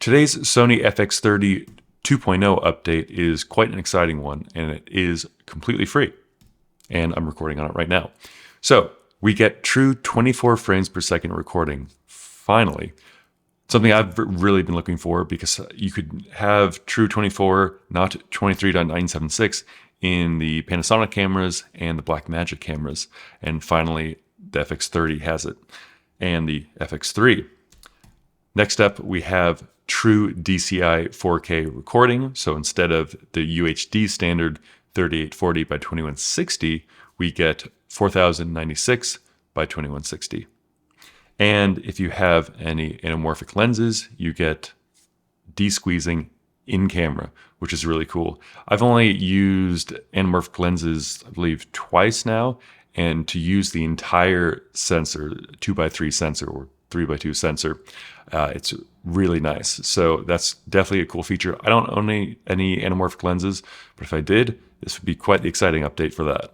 Today's Sony FX30 2.0 update is quite an exciting one, and it is completely free. And I'm recording on it right now. So we get true 24 frames per second recording, finally. Something I've really been looking for, because you could have true 24, not 23.976 in the Panasonic cameras and the Blackmagic cameras. And finally, the FX30 has it, and the FX3. Next up, we have true DCI 4K recording. So instead of the UHD standard 3840 by 2160, we get 4096 by 2160. And if you have any anamorphic lenses, you get de-squeezing in camera, which is really cool. I've only used anamorphic lenses, I believe, twice now, and to use the entire sensor, 2x3 sensor or 3x2 sensor, it's really nice. So that's definitely a cool feature. I don't own any anamorphic lenses, but if I did, this would be quite the exciting update for that.